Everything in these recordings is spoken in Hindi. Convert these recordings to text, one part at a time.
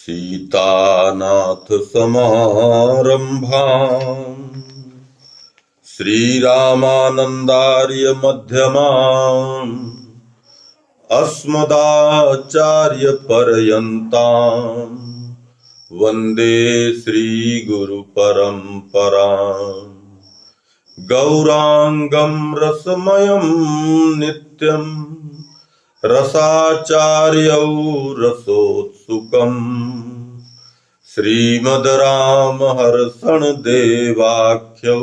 सीतानाथ समारंभाम् श्रीरामानन्दार्य मध्यमाम् अस्मदाचार्य पर्यन्ताम् वन्दे श्रीगुरु परम्पराम् गौरांगं रसमयं नित्यं रसाचार्यौ रसोत्सुकम् श्रीमद् रामहर्षण देवाख्यौ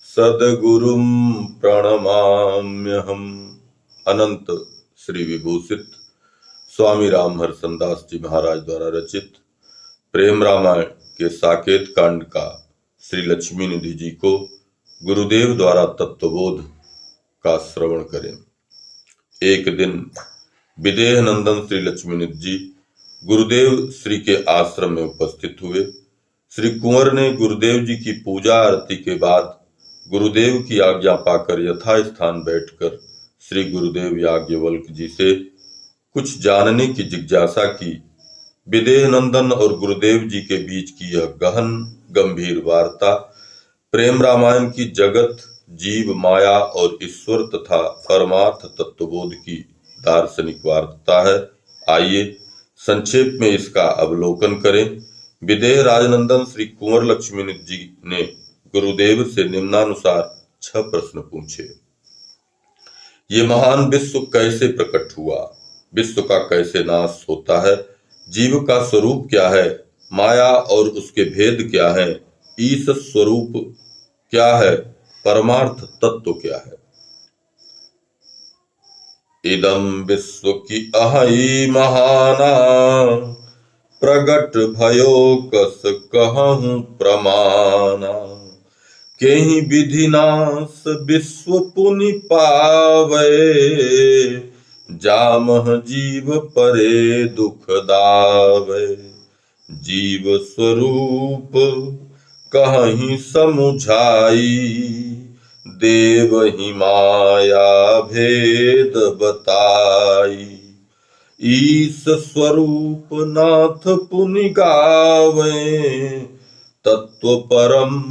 सद्गुरुं प्रणमाम्यहम्। अनंत श्री विभूषित स्वामी रामहर्षण दास जी महाराज द्वारा रचित प्रेम रामायण के साकेत कांड का श्री लक्ष्मी निधि जी को गुरुदेव द्वारा तत्वबोध का श्रवण करें। एक दिन विदेह नंदन श्री लक्ष्मी निधि जी गुरुदेव श्री के आश्रम में उपस्थित हुए। श्री कुंवर ने गुरुदेव जी की पूजा आरती के बाद गुरुदेव की आज्ञा पाकर यथा स्थान बैठकर श्री गुरुदेव याज्ञवल्क्य जी से कुछ जानने की जिज्ञासा की। विदेह नंदन और गुरुदेव जी के बीच की यह गहन गंभीर वार्ता प्रेम रामायण की जगत, जीव, माया और ईश्वर तथा परमार्थ तत्वबोध की दार्शनिक वार्ता है। आइए संक्षेप में इसका अवलोकन करें। विदेह राजनंदन श्री कुंवर लक्ष्मी निधि जी ने गुरुदेव से निम्नानुसार 6 प्रश्न पूछे। ये महान विश्व कैसे प्रकट हुआ? विश्व का कैसे नाश होता है? जीव का स्वरूप क्या है? माया और उसके भेद क्या है? ईश स्वरूप क्या है? परमार्थ तत्व क्या है? इदं विश्व की अहि महाना प्रगट भयो कस कहूं प्रमाना केहि विधि नाश विश्व पुनि पावे जामह जीव परे दुख दावे जीव स्वरूप कहीं समुझाई देव ही माया भेद बताई ईश स्वरूप नाथ पुनि गावे तत्व परम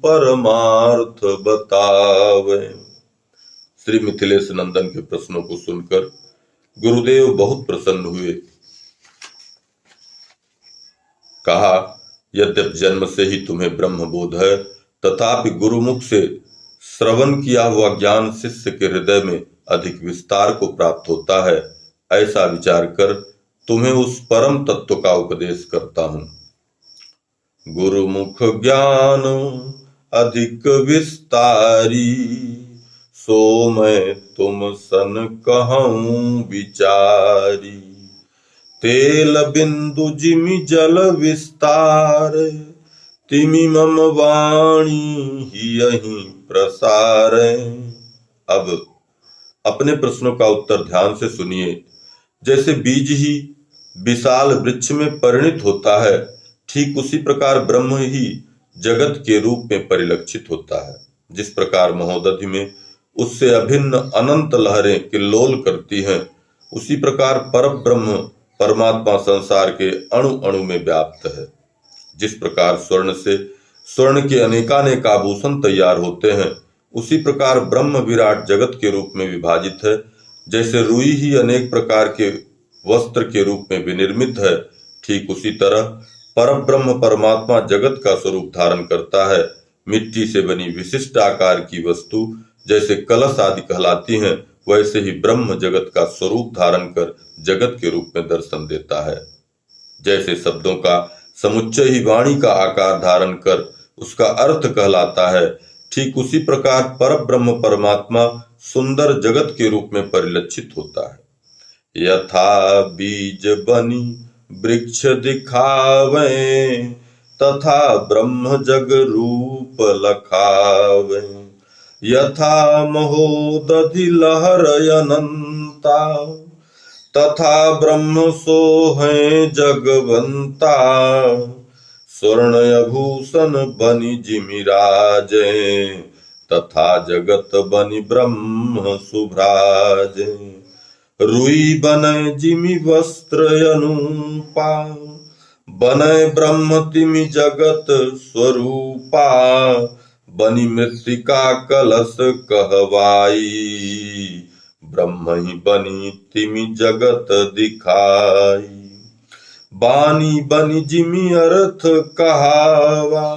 परमार्थ बतावे। श्री मिथिलेश नंदन के प्रश्नों को सुनकर गुरुदेव बहुत प्रसन्न हुए। कहा, यद्यपि जन्म से ही तुम्हें ब्रह्म बोध है, तथापि गुरुमुख से श्रवण किया हुआ ज्ञान शिष्य के हृदय में अधिक विस्तार को प्राप्त होता है। ऐसा विचार कर तुम्हें उस परम तत्व का उपदेश करता हूँ। गुरुमुख ज्ञान अधिक विस्तारी सो मैं तुम सन कहूं विचारी तेल बिंदु जिमि जल विस्तार तिमि मम वाणी ही यहीं प्रसार। अब अपने प्रश्नों का उत्तर ध्यान से सुनिए। जैसे बीज ही विशाल वृक्ष में परिणित होता है, ठीक उसी प्रकार ब्रह्म ही जगत के रूप में परिलक्षित होता है। जिस प्रकार महोदधि में उससे अभिन्न अनंत लहरें किल्लोल करती हैं, उसी प्रकार परब्रह्म परमात्मा संसार के अणु अणु में व्याप्त है। जिस प्रकार स्वर्ण से स्वर्ण के अनेकानेक आभूषण तैयार होते हैं, उसी प्रकार ब्रह्म विराट जगत के रूप में विभाजित है। जैसे रुई ही अनेक प्रकार के वस्त्र के रूप में विनिर्मित है, ठीक उसी तरह परब्रह्म परमात्मा जगत का स्वरूप धारण करता है। मिट्टी से बनी विशिष्ट आकार की वस्तु जैसे कलश आदि कहलाती हैं, वैसे ही ब्रह्म जगत का स्वरूप धारण कर जगत के रूप में दर्शन देता है। जैसे शब्दों का समुच्चय ही वाणी का आकार धारण कर उसका अर्थ कहलाता है, ठीक उसी प्रकार परब्रह्म परमात्मा सुंदर जगत के रूप में परिलक्षित होता है। यथा बीज बनी वृक्ष दिखावे तथा ब्रह्म जग रूप लखावे यथा महोदधि लहर अनंता तथा ब्रह्म सोहे जगवंता स्वर्ण आभूषण बनि जिमिराजे तथा जगत बनि ब्रह्म सुभ्राजे रुई बनय जिमि वस्त्र अनुपा, बनय ब्रह्म तिमि जगत स्वरूपा, बनी मृत्तिका कलश कहवाई, ब्रह्म ही बनी तिमि जगत दिखाई। बानी बनी जिमि अर्थ कहावा,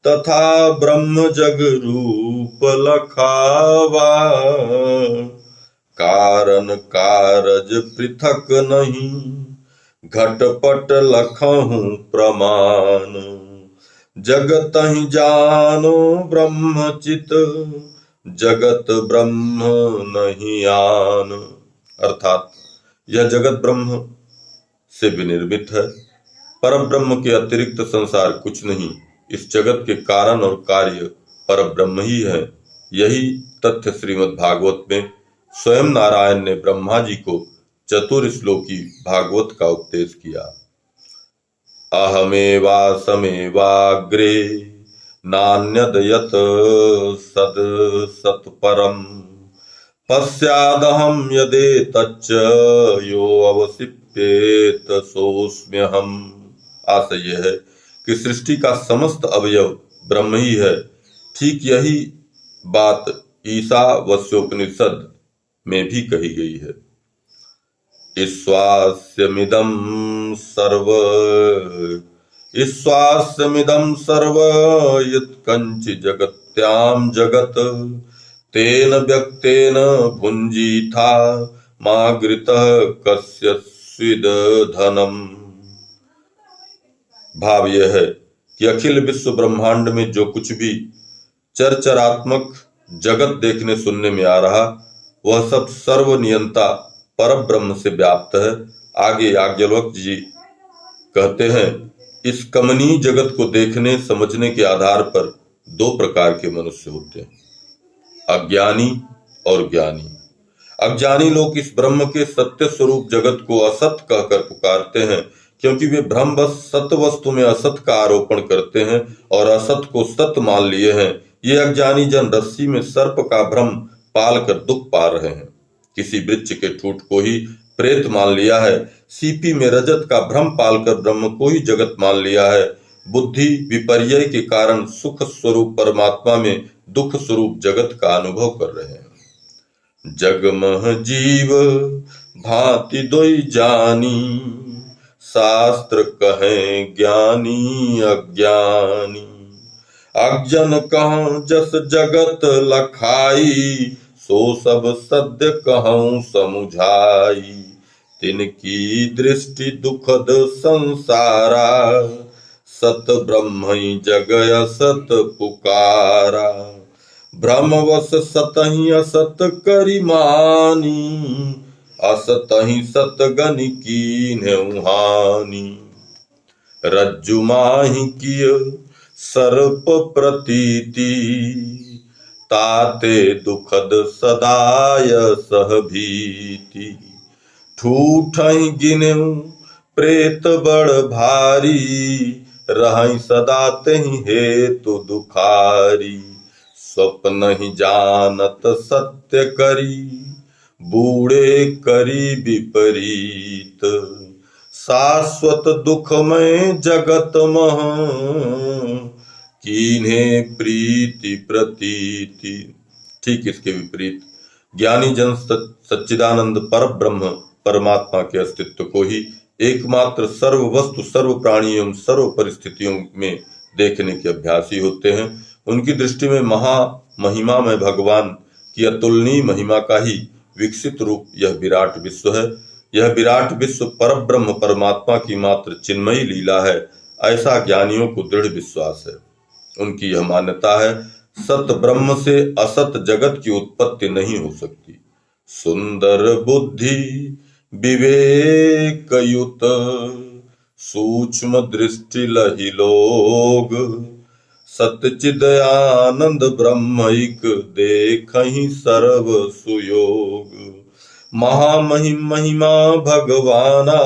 तथा ब्रह्म जग रूप लखावा, कारण कारज पृथक नहीं, घटपट लखहु प्रमाण, जगत ही जानो ब्रह्म चित, जगत ब्रह्म नहीं आन। अर्थात यह जगत ब्रह्म से विनिर्मित है, परम ब्रह्म के अतिरिक्त संसार कुछ नहीं, इस जगत के कारण और कार्य परम ब्रह्म ही है। यही तथ्य श्रीमद् भागवत में स्वयं नारायण ने ब्रह्मा जी को चतुर्श्लोकी भागवत का उपदेश किया। अहमेवासमेवाग्रे नान्यद यत् सद सत्परम्, पश्यादहं यदेतच्च यो अवसिप्येत सोऽस्म्यहम्। आशय यह है कि सृष्टि का समस्त अवयव ब्रह्म ही है। ठीक यही बात ईशावास्योपनिषद में भी कही गई है। ईश्वास्यमिदं सर्व यत्कंचि जगत्यां जगत, तेन व्यक्तेन भुंजीथा मागृतः कस्य स्विद धनम्। भाव यह है कि अखिल विश्व ब्रह्मांड में जो कुछ भी चरचरात्मक जगत देखने सुनने में आ रहा, वह सब सर्वनियंता परम ब्रह्म से व्याप्त है। आगे याज्ञवल्क्य जी कहते हैं, इस कमनीय जगत को देखने समझने के आधार पर दो प्रकार के मनुष्य होते हैं, अज्ञानी और ज्ञानी। अज्ञानी लोग इस ब्रह्म के सत्य स्वरूप जगत को असत कहकर पुकारते हैं, क्योंकि वे भ्रमवश सत वस्तु में असत का आरोपण करते हैं और असत को सत्य मान लिए हैं। ये अज्ञानी जन रस्सी में सर्प का भ्रम पाल कर दुख पा रहे हैं, किसी वृक्ष के ठूंठ को ही प्रेत मान लिया है, सीपी में रजत का भ्रम पालकर ब्रह्म को ही जगत मान लिया है। बुद्धि विपर्यय के कारण सुख स्वरूप परमात्मा में दुख स्वरूप जगत का अनुभव कर रहे हैं। जगमह जीव भांति दोई जानी, शास्त्र कहें ज्ञानी अज्ञानी। अज्ञन कहूं जस जगत लखाई, सो सब सद्य कहूं समुझाई। तिनकी दृष्टि दुखद संसारा, सत ब्रह्म जगय सत पुकारा। भ्रमवश सतहि असत करि मानी, असतहि सत गनि कीन्हु हानि। रज्जु माहि किय सर्प प्रतीति, ताते दुखद सदाय सह भीति। ठूठहि गिनहु प्रेत बड़ भारी, रहहि सदा तहि हेतु दुखारी। स्वप्न ही जानत सत्य करी, बूढ़े करी विपरीत। शाश्वत दुखमय जगत मह, कीन्हे प्रीति प्रतीति। ठीक इसके विपरीत ज्ञानी जन सच्चिदानंद पर ब्रह्म परमात्मा के अस्तित्व को ही एकमात्र सर्व वस्तु सर्व प्राणी एवं सर्व परिस्थितियों में देखने के अभ्यासी होते हैं। उनकी दृष्टि में महा महिमा में भगवान की अतुलनीय महिमा का ही विकसित रूप यह विराट विश्व है। यह विराट विश्व परम ब्रह्म परमात्मा की मात्र चिन्मयी लीला है, ऐसा ज्ञानियों को दृढ़ विश्वास है। उनकी यह मान्यता है, सत ब्रह्म से असत जगत की उत्पत्ति नहीं हो सकती। सुंदर बुद्धि विवेक युत, सूक्ष्म दृष्टि लहि लोग। सतचिद आनंद ब्रह्मैक, देखहि सर्व सुयोग। महामहिमा भगवाना,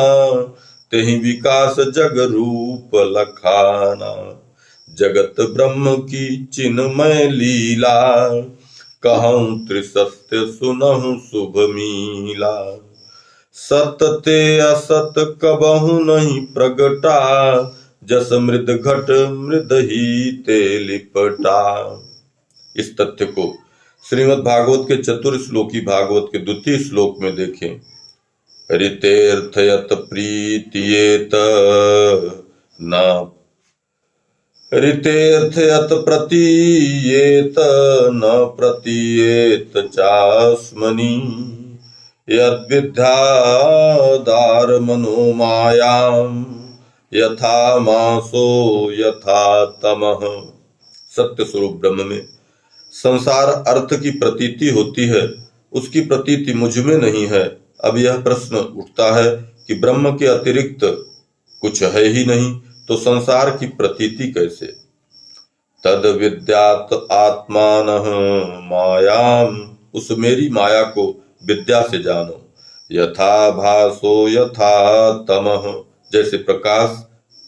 तेहि विकास जग रूप लखाना। जगत ब्रह्म की चिन्मय लीला, कहूं त्रिसत्य सुनहु शुभ मीला। सत ते असत कबहु नहीं प्रगटा, जस मृद घट मृद ही ते लिपटा। इस तथ्य को श्रीमद् भागवत के चतुर्श्लोकी भागवत के द्वितीय श्लोक में देखें। ऋतेर्थयत प्रीतियेत न ऋतेर्थयत प्रतीयेत न प्रतीयेत चास्मनि, यद्विद्यादार मनोमायाम यथा मासो यथा तमः। सत्य स्वरूप ब्रह्म में संसार अर्थ की प्रतीति होती है, उसकी प्रतीति मुझ में नहीं है। अब यह प्रश्न उठता है कि ब्रह्म के अतिरिक्त कुछ है ही नहीं, तो संसार की प्रतीति कैसे? तद विद्यात आत्मानः मायाम, उस मेरी माया को विद्या से जानो। यथा भासो यथा तमः, जैसे प्रकाश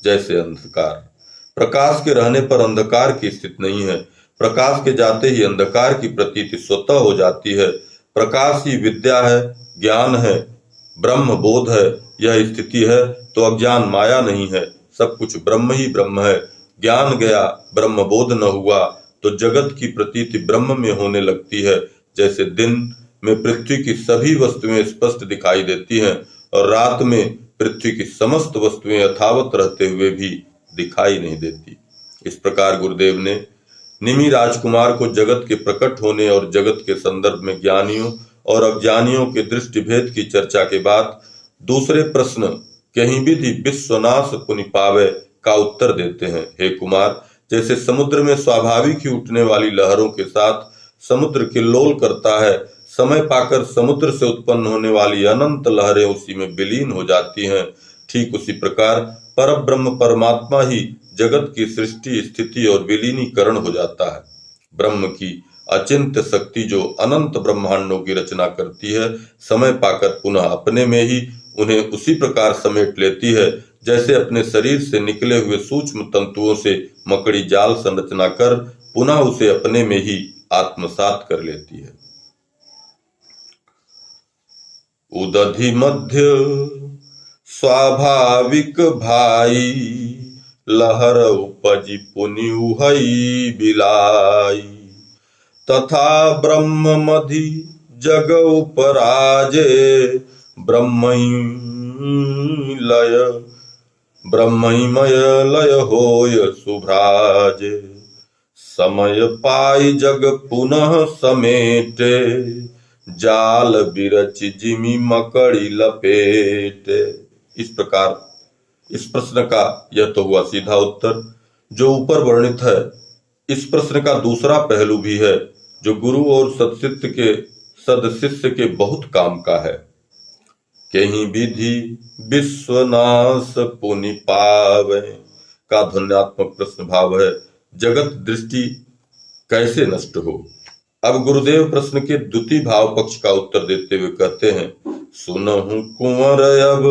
जैसे अंधकार। प्रकाश के रहने पर अंधकार की स्थिति नहीं है, प्रकाश के जाते ही अंधकार की प्रतीति स्वतः हो जाती है। प्रकाश ही विद्या है, ज्ञान है, ब्रह्म बोध है। यह स्थिति है तो अज्ञान माया नहीं है, सब कुछ ब्रह्म ही ब्रह्म है। ज्ञान गया, ब्रह्म बोध न हुआ तो जगत की प्रतीति ब्रह्म में होने लगती है। जैसे दिन में पृथ्वी की सभी वस्तुएं स्पष्ट दिखाई देती हैं और रात में पृथ्वी की समस्त वस्तुएं यथावत रहते हुए भी दिखाई नहीं देती। इस प्रकार गुरुदेव ने निमि राजकुमार को जगत के प्रकट होने और जगत के संदर्भ में ज्ञानियों और अज्ञानियों के दृष्टि भेद की चर्चा के बाद दूसरे प्रश्न कहीं विधि विश्वनाश पुनि पावे का उत्तर देते हैं। हे कुमार, जैसे समुद्र में स्वाभाविक ही उठने वाली लहरों के साथ समुद्र किल्लोल करता है, समय पाकर समुद्र से उत्पन्न होने वाली अनंत लहरें उसी में विलीन हो जाती हैं, ठीक उसी प्रकार परब्रह्म परमात्मा ही जगत की सृष्टि स्थिति और विलीनीकरण हो जाता है। ब्रह्म की अचिंत्य शक्ति जो अनंत ब्रह्मांडों की रचना करती है, समय पाकर पुनः अपने में ही उन्हें उसी प्रकार समेट लेती है जैसे अपने शरीर से निकले हुए सूक्ष्म तंतुओं से मकड़ी जाल संरचना कर पुनः उसे अपने में ही आत्मसात कर लेती है। उदधि मध्य स्वाभाविक भाई, लहर उपजी पुनि उहई बिलाई। तथा ब्रह्म मधि जग उपराजे, ब्रह्ममय लय होय सुभ्राजे। समय पाई जग पुनः समेटे, जाल बिरच जिमि मकड़ी लपेटे। इस प्रकार इस प्रश्न का यह तो हुआ सीधा उत्तर जो ऊपर वर्णित है। इस प्रश्न का दूसरा पहलू भी है जो गुरु और सदशिष्य के बहुत काम का है। कहीं विधि विश्वनाश पुनि पावे का ध्वन्यात्मक प्रश्न भाव है, जगत दृष्टि कैसे नष्ट हो। अब गुरुदेव प्रश्न के द्वितीय भाव पक्ष का उत्तर देते हुए कहते हैं, सुनहु कुंवर अब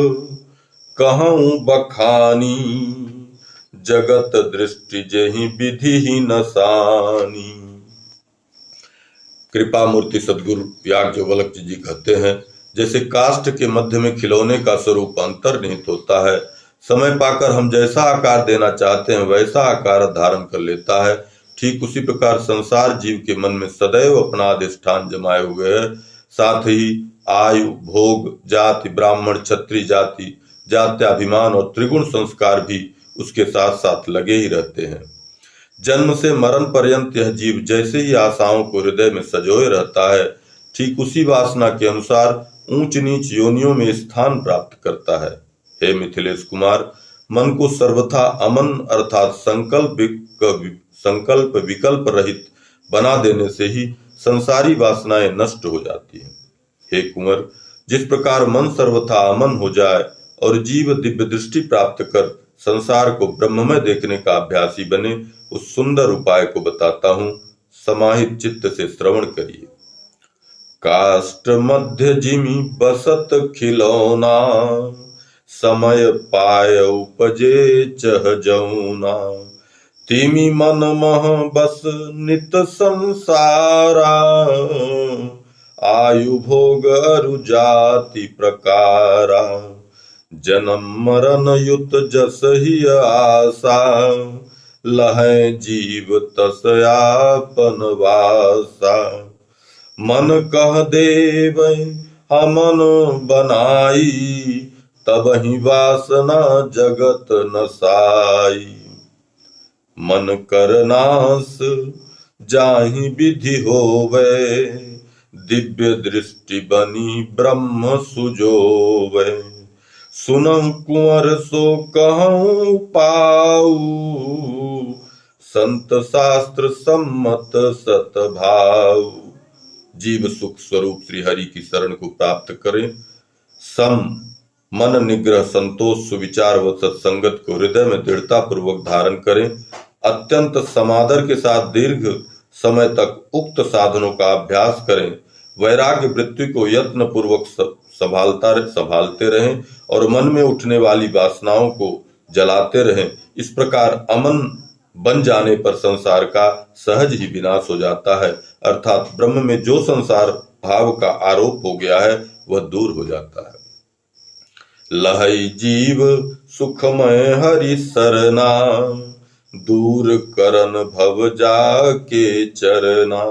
कहूं बखानी, जगत दृष्टि जहि विधि ही नसानी। कृपा मूर्ति सदगुरु याज्ञवल्क्य जी कहते हैं, जैसे काष्ठ के मध्य में खिलौने का स्वरूप अंतर्निहित होता है, समय पाकर हम जैसा आकार देना चाहते हैं वैसा आकार धारण कर लेता है, ठीक उसी प्रकार संसार जीव के मन में सदैव अपना अधिष्ठान जमाए हुए है। साथ ही आयु, भोग, जाति, ब्राह्मण, क्षत्रिय जाति, जात्याभिमान और त्रिगुण संस्कार भी उसके साथ साथ लगे ही रहते हैं। जन्म से मरण पर्यंत यह जीव जैसे ही आशाओं को हृदय में सजोए रहता है, ठीक उसी वासना के अनुसार ऊंच नीच योनियों में स्थान प्राप्त करता है। हे मिथिलेश कुमार, मन को सर्वथा अमन अर्थात संकल्प विकल्प रहित बना देने से ही संसारी वासनाएं नष्ट हो जाती हैं। हे कुंवर, जिस प्रकार मन सर्वथा अमन हो जाए और जीव दिव्य दृष्टि प्राप्त कर संसार को ब्रह्ममय देखने का अभ्यासी बने, उस सुंदर उपाय को बताता हूं, समाहित चित्त से श्रवण करिए। काष्ठ मध्य जिमि बसत खिलौना, समय पाय उपजे चह जौना। तिमि मन मह बस नित संसारा, आयु भोग अरु जाति प्रकारा, जन्म मरण युत जस ही आशा, लहै जीव तस आपन वासा। मन कह देव हमन बनाई, तब ही वासना जगत नसाई। मन कर नास जाहि विधि होवे, दिव्य दृष्टि बनी ब्रह्म सुजोवे। सुनहु कुंवर सो कहूँ पाऊ, संत शास्त्र सम्मत सतभाव। जीव सुख स्वरूप श्री हरि की शरण को प्राप्त करें। सम मन निग्रह संतोष सुविचार व सत्संगत को हृदय में दृढ़ता पूर्वक धारण करें। अत्यंत समादर के साथ दीर्घ समय तक उक्त साधनों का अभ्यास करें। वैराग्य वृत्ति को यत्न पूर्वक संभालते रहें और मन में उठने वाली वासनाओं को जलाते रहें। इस प्रकार अमन बन जाने पर संसार का सहज ही विनाश हो जाता है, अर्थात ब्रह्म में जो संसार भाव का आरोप हो गया है वह दूर हो जाता है। लहै जीव सुखमय हरि सरना, दूर करन भव जाके चरना।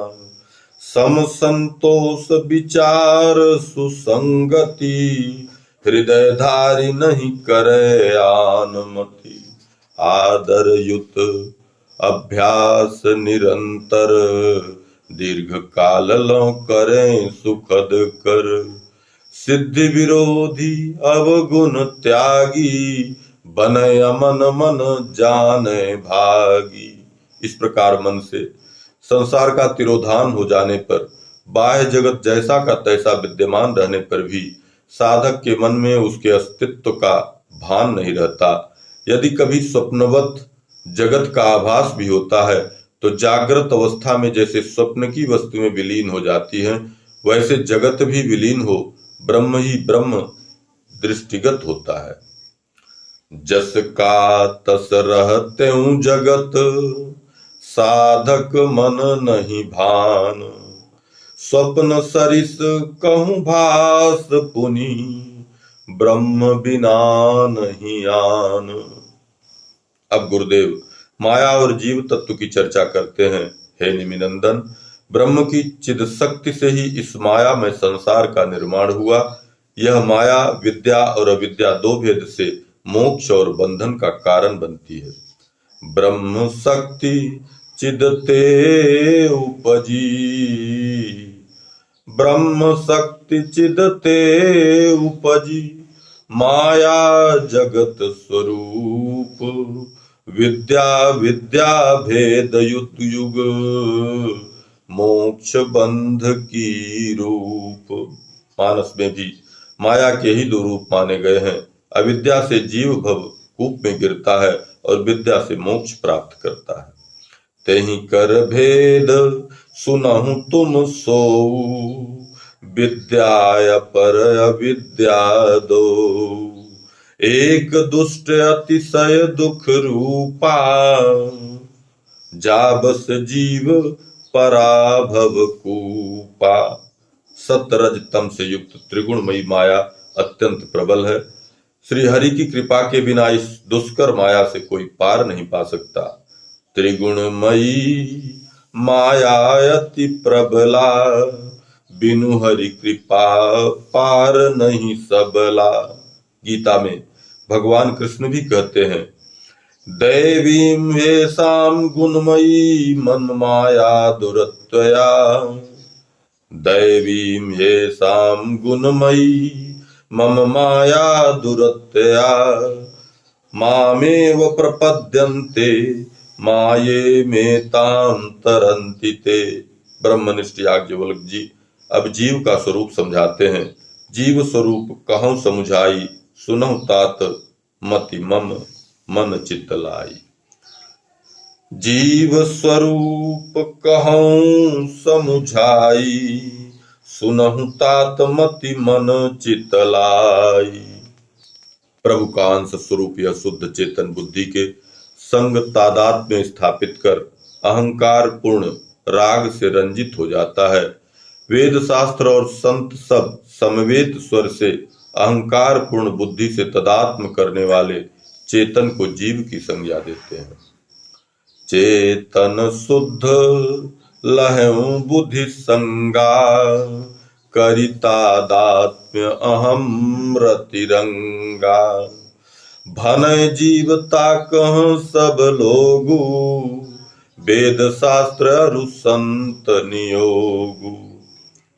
सम संतोष विचार सुसंगति, हृदय धारी नहीं करे आनमति। आदर युत अभ्यास निरंतर, दीर्घ काल लो करें सुखद कर। सिद्धि विरोधी अवगुण त्यागी, बनय अमन मन जाने भागी। इस प्रकार मन से संसार का तिरोधान हो जाने पर, बाह्य जगत जैसा का तैसा विद्यमान रहने पर भी साधक के मन में उसके अस्तित्व का भान नहीं रहता। यदि कभी स्वप्नवत जगत का आभास भी होता है तो जागृत अवस्था में जैसे स्वप्न की वस्तुएं विलीन हो जाती हैं, वैसे जगत भी विलीन हो ब्रह्म ही ब्रह्म दृष्टिगत होता है। जस का तस रहत्यूं जगत, साधक मन नहीं भान। स्वप्न सरिस कहूँ भास पुनि, ब्रह्म बिना नहीं आन। अब गुरुदेव माया और जीव तत्व की चर्चा करते हैं। हे निमिनंदन, ब्रह्म की चिद शक्ति से ही इस माया में संसार का निर्माण हुआ। यह माया विद्या और अविद्या दो भेद से मोक्ष और बंधन का कारण बनती है। ब्रह्म शक्ति चिदते उपजी, ब्रह्म शक्ति चिदते उपजी। माया जगत स्वरूप, विद्या विद्या भेद युत युग। मोक्ष बंध की रूप। मानस में भी माया के ही दो रूप माने गए हैं। अविद्या से जीव भव कूप में गिरता है और विद्या से मोक्ष प्राप्त करता है। तेहि कर भेद सुनहु तुम सो, विद्या पर अविद्या दो। एक दुष्ट अतिशय दुख रूपा, जाबस जीव पराभव कूपा। सतरज तम से युक्त त्रिगुणमयी माया अत्यंत प्रबल है। श्री हरि की कृपा के बिना इस दुष्कर माया से कोई पार नहीं पा सकता। त्रिगुणमयी माया अति प्रबला, बिनु हरि कृपा पार नहीं सबला। गीता में भगवान कृष्ण भी कहते हैं, दैवीं येषां गुणमयी मन माया दुरत्वया। दैवीं येषां गुणमयी मम माया दुरत्वया। मामेव प्रपद्यन्ते माये मेतां तरन्ति ते। ब्रह्मनिष्ठ याज्ञवल्क्य जी अब जीव का स्वरूप समझाते हैं। जीव स्वरूप कहूँ समुझाई, सुनहु तात मति मम मन चित्त लाई। जीव स्वरूप कहूँ समुझाई, सुनहु तात मति मन चित्त लाई। प्रभु का अंश स्वरूप यह शुद्ध चेतन बुद्धि के संग तादात्म्य में स्थापित कर अहंकार पूर्ण राग से रंजित हो जाता है। वेद शास्त्र और संत सब समवेत स्वर से अहंकार पूर्ण बुद्धि से तदात्म करने वाले चेतन को जीव की संज्ञा देते हैं। चेतन शुद्ध लहु बुद्धि संगा, करिता दात्म्य अहम रतिरंगा। भनय जीवता कह सब लोगु, वेद शास्त्र अरु संत नियोगु।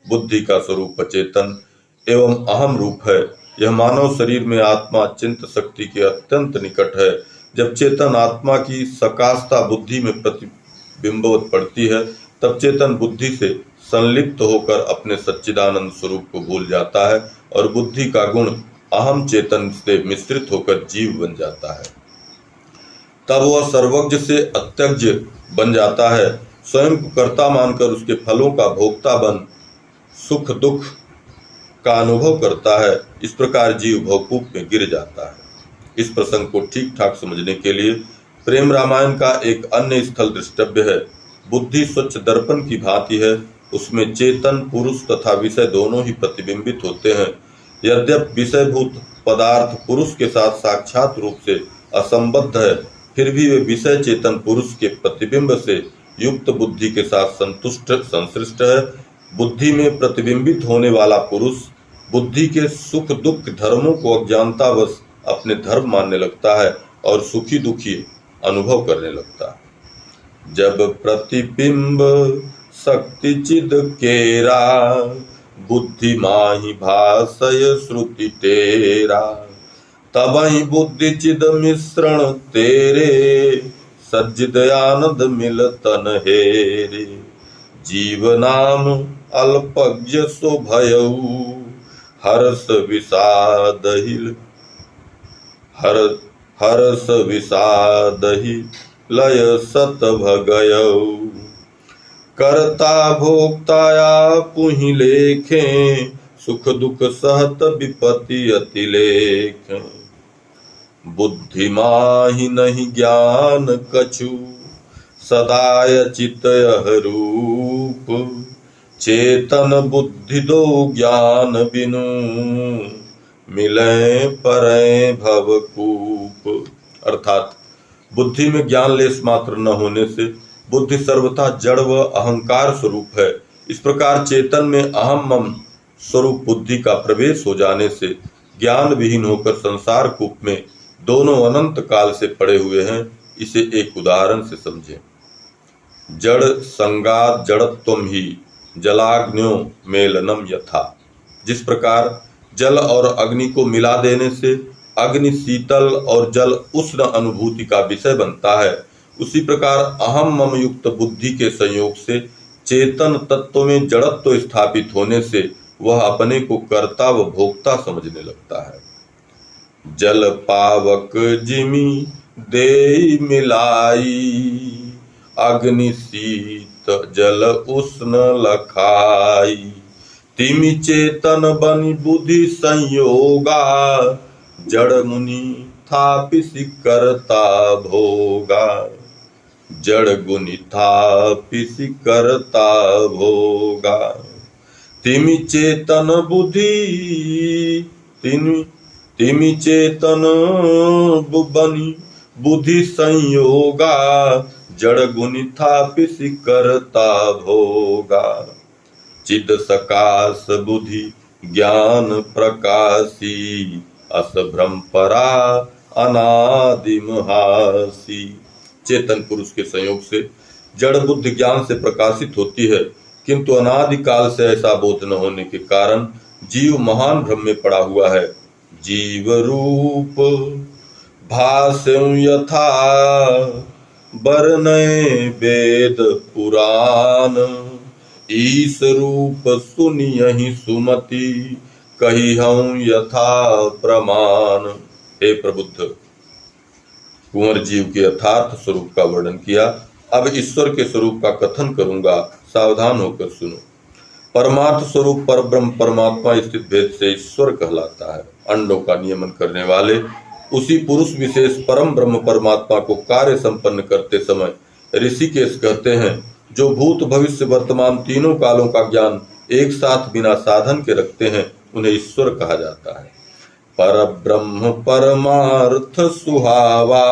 बुद्धि का स्वरूप चेतन एवं अहम रूप है। यह मानव शरीर में आत्मा चिंत शक्ति के अत्यंत निकट है। जब चेतन आत्मा की सकाशता बुद्धि में प्रतिबिंबवत पड़ती है, तब चेतन बुद्धि से संलिप्त होकर अपने सच्चिदानंद स्वरूप को भूल जाता है और बुद्धि का गुण अहम चेतन से मिश्रित होकर जीव बन जाता है। तब वह सर्वज्ञ से अत्यज्ञ बन जाता है, स्वयं को कर्ता मानकर उसके फलों का भोक्ता बन सुख दुख का अनुभव करता है। इस प्रकार जीव भवकूप में गिर जाता है। इस प्रसंग को ठीक ठाक समझने के लिए प्रेम रामायण का एक अन्य स्थल दृष्टव्य है। बुद्धि स्वच्छ दर्पण की भांति है, उसमें चेतन पुरुष तथा विषय दोनों ही प्रतिबिंबित होते हैं। यद्यपि विषयभूत पदार्थ पुरुष के साथ साक्षात रूप से असंबद्ध है, फिर भी वे विषय चेतन पुरुष के प्रतिबिंब से युक्त बुद्धि के साथ संश्लिष्ट है। बुद्धि में प्रतिबिंबित होने वाला पुरुष बुद्धि के सुख दुख धर्मों को अज्ञानतावश अपने धर्म मानने लगता है और सुखी दुखी अनुभव करने लगता है। जब प्रतिबिंब शक्ति चिद केरा, बुद्धि माहि भासय श्रुति तेरा। तबहि बुद्धि चिद मिश्रण तेरे, सज्जिद आनंद मिलतन हेरे। जीव नाम अल्पज्ञ सो भयऊ, हर्ष विषादहि लय सत भगयऊ। करता भोक्ताया पुहि लेखें, सुख दुख सहत विपत्ति अति लेखें। बुद्धि माहि नहीं ज्ञान कछु, सदाय चितयह रूप। चेतन बुद्धि दो ज्ञान बिनु, मिले परै भवकूप। अर्थात बुद्धि में ज्ञान लेस मात्र न होने से बुद्धि सर्वथा जड़ व अहंकार स्वरूप है। इस प्रकार चेतन में अहम मम स्वरूप बुद्धि का प्रवेश हो जाने से ज्ञान विहीन होकर संसार कूप में दोनों अनंत काल से पड़े हुए हैं। इसे एक उदाहरण से समझें। जड़ संगात जड़त्वम ही जलाग्न्यो मेलनम यथा। जिस प्रकार जल और अग्नि को मिला देने से अग्नि शीतल और जल उष्ण अनुभूति का विषय बनता है, उसी प्रकार अहम मम युक्त बुद्धि के संयोग से चेतन तत्व में जड़त्व स्थापित होने से वह अपने को कर्ता व भोक्ता समझने लगता है। जल पावक जिमि देई मिलाई, अग्नि शीत जल उष्ण लखाई। तिमि चेतन बनि बुद्धि संयोगा, जड़ मुनि थापिसि करता भोगा। जड़ गुनि थापिसि करता भोगा। तिमि चेतन बनि बुद्धि संयोगा, जड़ गुनि थापिसि करता भोगा। चिद सकाश बुद्धि ज्ञान प्रकाशी, अस भ्रम परा अनादि महासी। चेतन पुरुष के संयोग से जड़ बुद्धि ज्ञान से प्रकाशित होती है, किंतु अनादि काल से ऐसा बोध न होने के कारण जीव महान भ्रम में पड़ा हुआ है। जीव रूप भाष्यं यथा, वर्णय वेद पुराण। ईश रूप सुनियहि सुमति, कही हूँ यथा प्रमाण। हे प्रबुद्ध, कुंवर जीव के यथार्थ स्वरूप का वर्णन किया। अब ईश्वर के स्वरूप का कथन करूंगा, सावधान होकर सुनो। परमार्थ स्वरूप पर ब्रह्म परमात्मा स्थित भेद से ईश्वर कहलाता है। अंडों का नियमन करने वाले उसी पुरुष विशेष परम ब्रह्म परमात्मा को कार्य संपन्न करते समय ऋषिकेश कहते हैं, जो भूत भविष्य वर्तमान तीनों कालों का ज्ञान एक साथ बिना साधन के रखते हैं, उन्हें ईश्वर कहा जाता है। पर ब्रह्म परमार्थ सुहावा,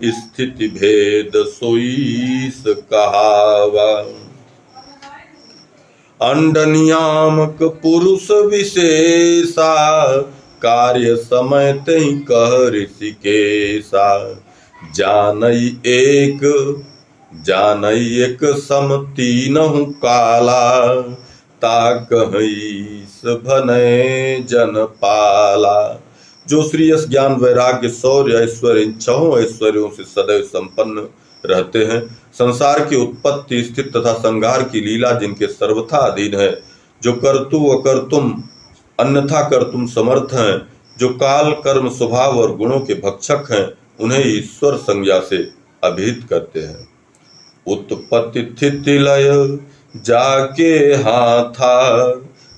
स्थिति भेद सोईस कहावा। अंड नियामक पुरुष विशेषा, कार्य समय तहि कह ऋषिकेशा। जानई एक सम तीनहु काला, ताकहीस भनै जन पाला। जो श्री यश ज्ञान वैराग्य शौर्य ऐश्वर्य इन छहों ऐश्वर्यों से सदैव संपन्न रहते हैं, संसार की उत्पत्ति स्थिति तथा संहार की लीला जिनके सर्वथा अधीन है, जो कर्तु अकर्तुम अन्यथा कर्तुम समर्थ हैं, जो काल कर्म स्वभाव और गुणों के भक्षक हैं, उन्हें ईश्वर संज्ञा से अभिहित करते हैं। उत्पत्ति स्थिति लय जाके हाथा,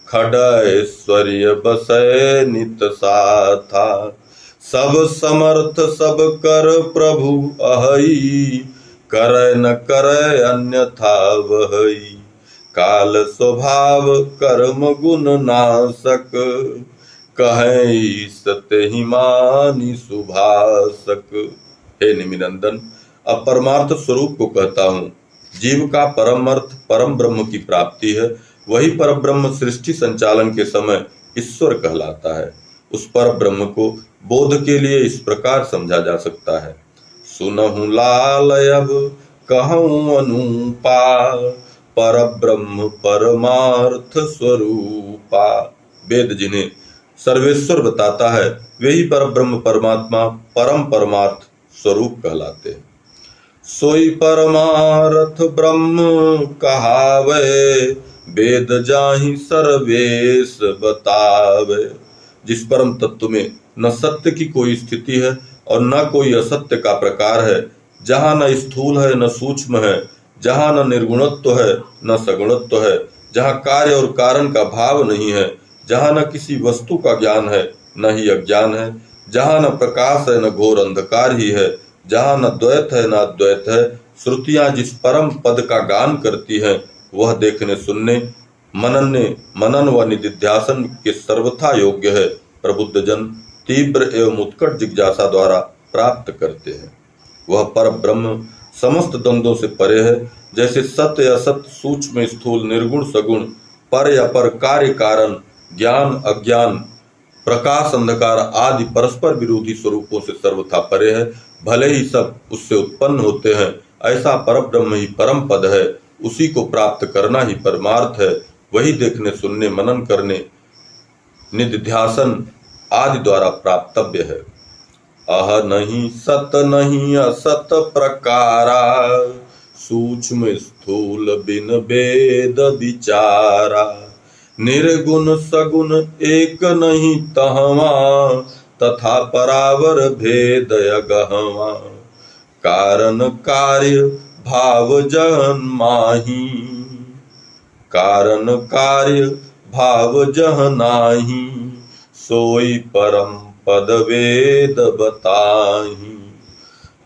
खड ऐश्वर्य बसै नित साथा। सब समर्थ सब कर प्रभु अहई, करय न करय अन्यथा वहई। काल स्वभाव कर्म गुण नाशक, कहै सत्यहि मानि सुभाषक। हे निमिनंदन, अब परमार्थ स्वरूप को कहता हूँ। जीव का परम अर्थ परम ब्रह्म की प्राप्ति है। वही पर ब्रह्म सृष्टि संचालन के समय ईश्वर कहलाता है। उस पर ब्रह्म को बोध के लिए इस प्रकार समझा जा सकता है। सुनहु लाल अब कहूँ अनुपा, पर ब्रह्म परमार्थ स्वरूपा। वेद जिन्हें सर्वेश्वर बताता है, वे ही पर ब्रह्म परमात्मा परम परमार्थ स्वरूप कहलाते हैं। सोई परमार्थ ब्रह्म कहावे, वेद जाहि सर्वेश बतावे। जिस परम तत्व में न सत्य की कोई स्थिति है और न कोई असत्य का प्रकार है, जहाँ न स्थूल है न सूक्ष्म है, जहाँ न निर्गुणत्व है न सगुणत्व है, जहाँ कार्य और कारण का भाव नहीं है, जहाँ न किसी वस्तु का ज्ञान है न ही अज्ञान है, जहाँ न प्रकाश है न घोर अंधकार ही है, जहाँ न द्वैत है न अद्वैत है। श्रुतियां जिस परम पद का गान करती हैं, वह देखने सुनने मनन व निधिध्यासन के सर्वथा योग्य है। प्रबुद्ध जन तीव्र एवं उत्कट जिज्ञासा द्वारा प्राप्त करते हैं। वह पर ब्रह्म समस्त द्वंद्वों से परे है। जैसे सत्य असत, सूक्ष्म स्थूल, निर्गुण सगुण, पर या पर, कार्य कारण, ज्ञान अज्ञान, प्रकाश अंधकार आदि परस्पर विरोधी स्वरूपों से सर्वथा परे है, भले ही सब उससे उत्पन्न होते हैं। ऐसा परब्रह्म ही परम पद है। उसी को प्राप्त करना ही परमार्थ है। वही देखने सुनने मनन करने निधिध्यासन आदि द्वारा प्राप्तव्य है। अह नहीं सत नहीं असत प्रकारा, सूक्ष्म स्थूल बिन वेद विचारा। निर्गुण सगुण एक नहीं तहवा, तथा परावर भेद अगहवा। कारण कार्य भाव जहन माही, कारण कार्य भाव जह नाही। सोई परम पद वेद बताही।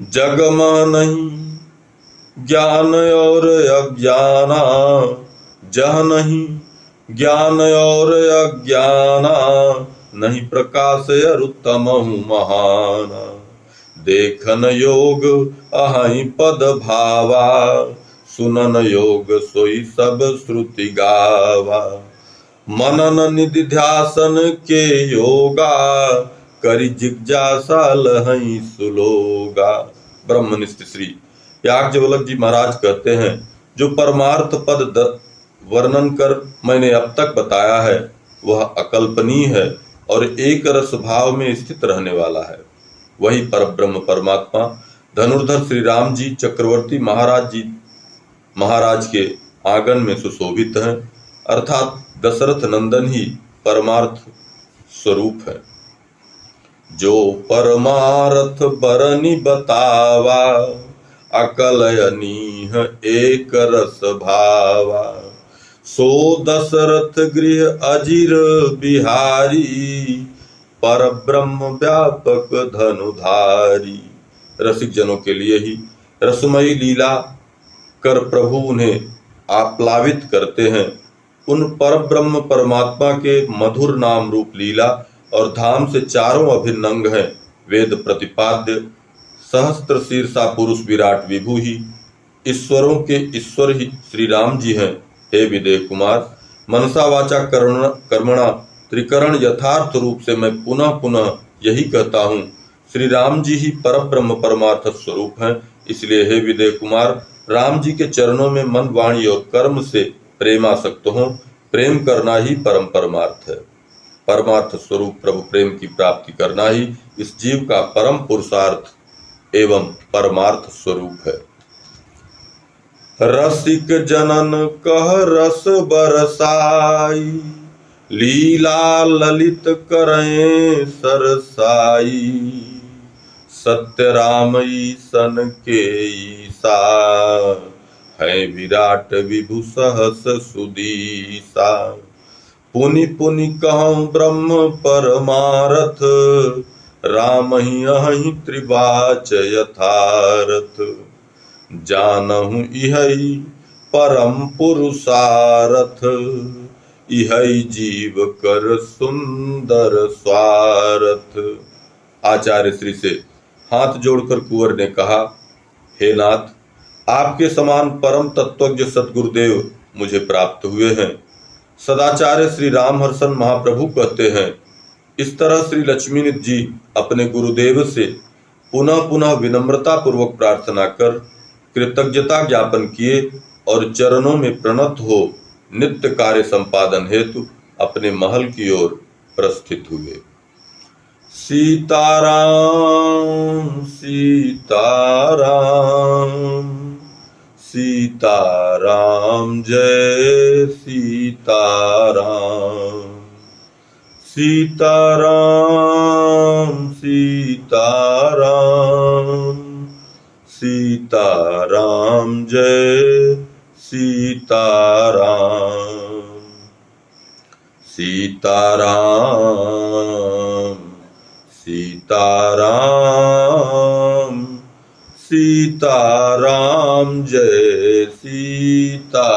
जग में नहीं ज्ञान और अज्ञाना, जह नहीं ज्ञान और अज्ञाना। नहीं प्रकाश अरुत्तम महाना। देखन योग अहि पद भावा, सुनन योग सोई सब श्रुति गावा। मनन निधिध्यासन के योगा, करि जिज्ञासा लहई सुलोगा। ब्रह्मनिष्ठ श्री याज्ञवल्क्य जी महाराज कहते हैं, जो परमार्थ पद वर्णन कर मैंने अब तक बताया है, वह अकल्पनीय है और एक रस भाव में स्थित रहने वाला है। वही परब्रह्म परमात्मा धनुर्धर श्री राम जी चक्रवर्ती महाराज के आंगन में सुशोभित हैं, अर्थात दशरथ नंदन ही परमार्थ स्वरूप है। जो परमार्थ बरनी बतावा, अकलयनीह एक रस भावा। सो दशरथ गृह अजिर बिहारी, पर ब्रह्म व्यापक धनुधारी। रसिक जनों के लिए ही रसमयी लीला कर प्रभु उन्हें आप्लावित करते हैं। उन परब्रह्म परमात्मा के मधुर नाम रूप लीला और धाम से चारों अभिन्न अंग हैं। वेद प्रतिपाद्य सहस्त्र शीर्षा पुरुष विराट विभु ही ईश्वरों के ईश्वर ही श्री राम जी हैं। हे विदेह कुमार, मनसा वाचा कर्मणा त्रिकरण यथार्थ रूप से मैं पुनः पुनः यही कहता हूँ, श्री राम जी ही परब्रह्म परमार्थ स्वरूप हैं। इसलिए हे विदेह कुमार, राम जी के चरणों में मन वाणी और कर्म से प्रेमासक्त हो। प्रेम करना ही परम परमार्थ है। परमार्थ स्वरूप प्रभु प्रेम की प्राप्ति करना ही इस जीव का परम पुरुषार्थ एवं परमार्थ स्वरूप है। रसिक जनन कह रस बरसाई, लीला ललित करें सरसाई। सत्य राम ईसन के ईसा, है विराट विभु सहस सुदीसा। पुनि पुनि कहूँ ब्रह्म परमारथ, राम ही अहि त्रिवाच यथारथ। जानहु इहै परम पुरुषारथ, इहै जीव कर सुंदर स्वार्थ। आचार्य श्री से हाथ जोड़कर कुंवर ने कहा, हे नाथ, आपके समान परम तत्वज्ञ सतगुरुदेव मुझे प्राप्त हुए हैं। सदाचार्य श्री रामहर्षण महाप्रभु कहते हैं, इस तरह श्री लक्ष्मीनाथ जी अपने गुरुदेव से पुनः पुनः विनम्रता पूर्वक प्रार्थना कर कृतज्ञता ज्ञापन किए और चरणों में प्रणत हो नित्य कार्य संपादन हेतु अपने महल की ओर प्रस्थित हुए। सीताराम सीताराम सीताराम जय सीताराम। सीताराम सीताराम सीताराम जय सीताराम। सीताराम सीताराम सीताराम जय सीताराम।